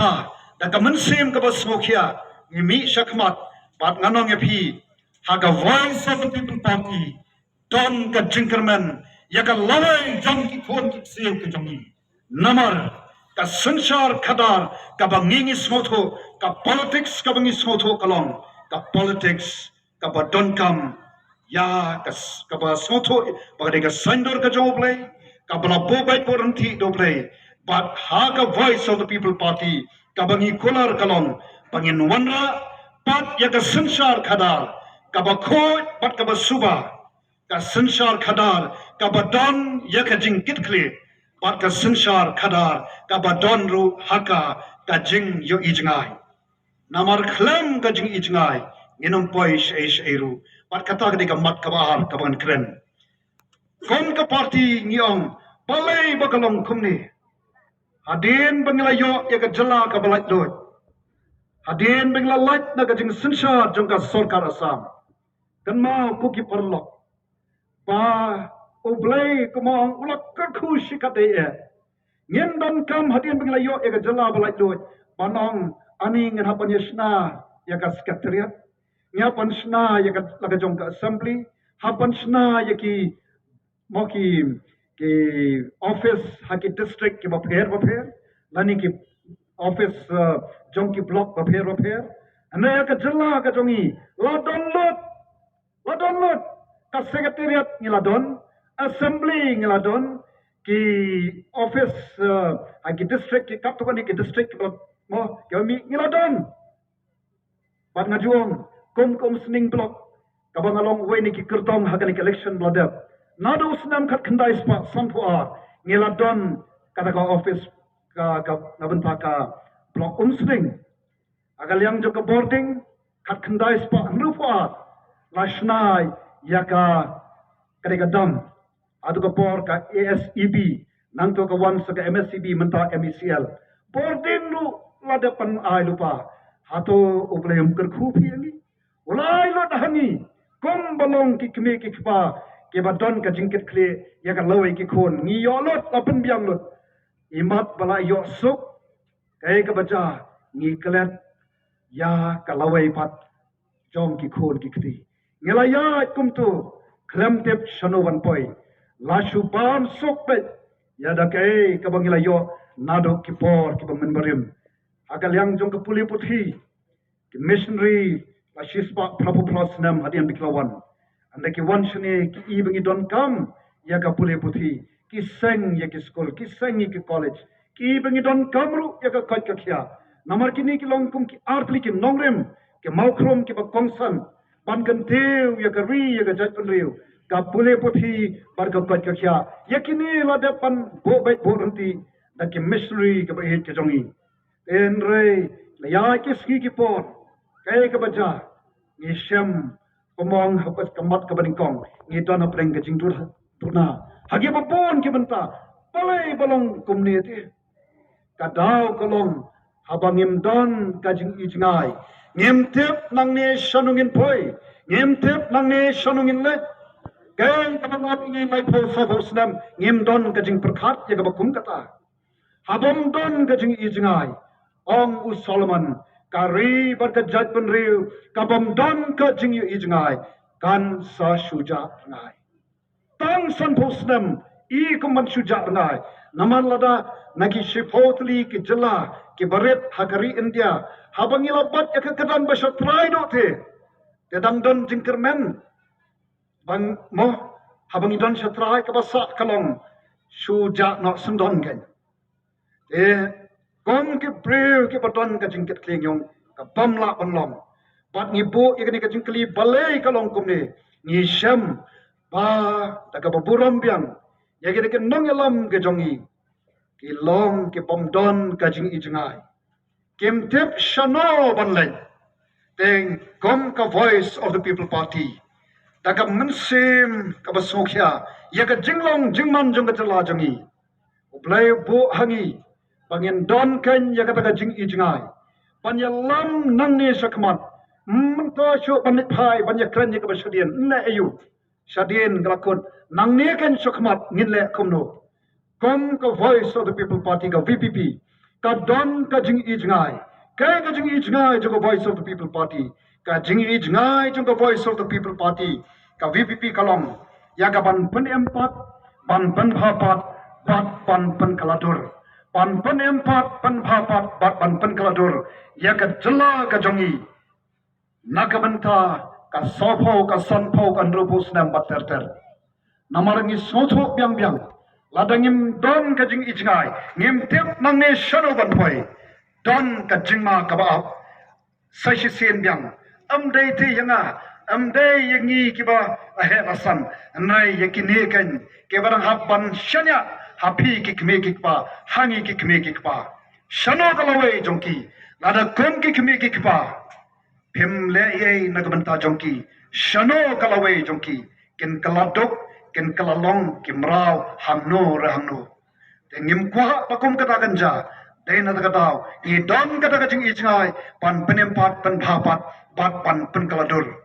sa da ka mensim ka basmokia ngimi shakmat pat nganong epi haga voice of the people party don ka jinkerman ya ka lawai jong ki khon ki sew ka jongi namar ka sansar khadar ka bangingi smotho ka politics ka bangi smotho kalong ka politics ka badon kam ya ka ba smotho bagade ka sandor ka joble ka bala bobai poranti doble but haga voice of the people party ka bangi kolar kalong bangin wanra pat ya ka sansar khadar ka ba khoi pat ka ba suba ka sansar khadar ka ba don ya ka jingkit kle pat ka sansar khadar ka ba don ru haka ka jing yo ijngai namar khlam ka jing ijngai nginum poish eru pat kata ka mat ka bahar ka ban kren kon ka party ngiong balai bakalong kumni hadin banglayo ya ka jala ka balai doi hadin banglalat na ka jing sansar jong ka sarkar asam kan mau kuki perlok pa oblay kumong ulak kerku shikate e ngin dan kam hadin banglayo ya ka jala balai doi panong ani ngin hapan yasna ya ka sekretariat ngapan sna ya ka laga jong ka assembly hapan sna ya ki moki ke office haki district ke bapher lani ki office jong ki block bapher ana ka jalla ka jongi ladon lot ka secretariat ngiladon assembly ngiladon ki office haki district ki kaptokani ki district mo kami ngiladon bat ngajuang kom sning block kabang along way ni ki kertong hagani election bladap nado senam kat kendai spa santuar ngiladon kata ka office ka nabenta ka block sning agal yang jo ka boarding kat kendai spa rufa lasnai ya ka kadega dam adu ka por ka ASEB nang to ka wan sa ka MSCB menta MECL boarding lu ladapan ai lupa hato uplayum kerku pi ni ulai lo dahani kom balong ki kme ki kpa ke badon ka jingkit kle ya ka lawai ki khon ni yo lot apen biang lot imat bala yo suk kai ka baca ni klet ya ka lawai pat jom ki khon ki kti ngela ya kum tu klam tep shanowan poi la shuban suk pe ya da kai ka bangila yo nado ki por ki bang barim agal yang jong ka puli puthi ki missionary la shispa prabu plasnam hadian biklawan anda ki wanshne ki ibengi don kam ya ka pule puthi ki seng ya ki school ki seng ki college ki ibengi don kamru ya ka kaj ka khya namar kini ki longkum ki artli ki nongrem ki maukrom ki ba kongsan ban kan teu ya ka ri ya ka jatun riu ka pule puthi bar ka kaj ka khya ya kini la depan bo bai bo ranti da ki missionary ka ba het ka jongi en re la ya ki ski ki por kai ka baja ni shem pemong hapas kemat ke beningkong ni don apreng ke jing turna hagi babon ke benta palai balong kumni ti kadau kolong habangim don kajing ijngai ngem tep nang ne shanungin poi ngem tep nang ne shanungin le kai kamangat ngi mai po sa bosnam ngem don kajing perkhat ya ka bakum kata habam don kajing ijngai ong u solomon kari berkejat penriu kabam don ke jing yu ijngai kan sa shuja ngai tang san posnam I kuman shuja ngai naman lada nagi shipotli ki jela ki baret hakari India habangila bat ya kekedan basha trai do te tedang don jingkermen bang mo habangi don shatrai ka basa kalong shuja no sundon kan kom ke breu ke baton ka jingket klingyong ka pamla panlom pat ni bu ikani ka jingkli balai kalong kumne ni sham pa ta ka baburam biang ya ke nong yalam ke jongi ki long ke pomdon ka jing ijngai kem tep shano banlai teng kom ka voice of the people party ta ka mensim ka basokya ya ka jinglong jingman jong ka jala jongi ublai bu hangi pangin don kan ya kata jing ijngai panya lam nang ne sakmat mento shu panit phai panya kran ya ka shadien na ayu shadien grakon nang ne kan sakmat ngin le komno kom ka voice of the people party ka VPP ka don ka jing I jangai ka jing I jangai jong voice of the people party ka jing I jangai jong voice of the people party ka VPP kalong ya ka ban pen empat ban pen phapat bat ban pen kaladur ban pen empat pen phapat bat ban pen kaladur ya ka jela ka jong I nakabanta ka sopo ka sonpo ka nrupus nam baterter namarangi soto biang biang ladangim don ka jing I jangai ngim tep nang ne shano ban phoi don ka jingma ka ba sai shi sen biang dei te yanga dei yangi ki ba a he rasan nai yakini kan ke barang hap ban shanya hapi ki kme ki pa hangi ki kme ki pa shano ka lawe jongki lada kom ki kme ki pa phim le ye nagmanta jongki shano ka lawe jongki ken kaladok ken kalalong kimrao hamno rahno ngim kwa pakum kata ganja dai na kata daw I don kata kajing I jangai pan penempat pen phapat bat pan pen kaladur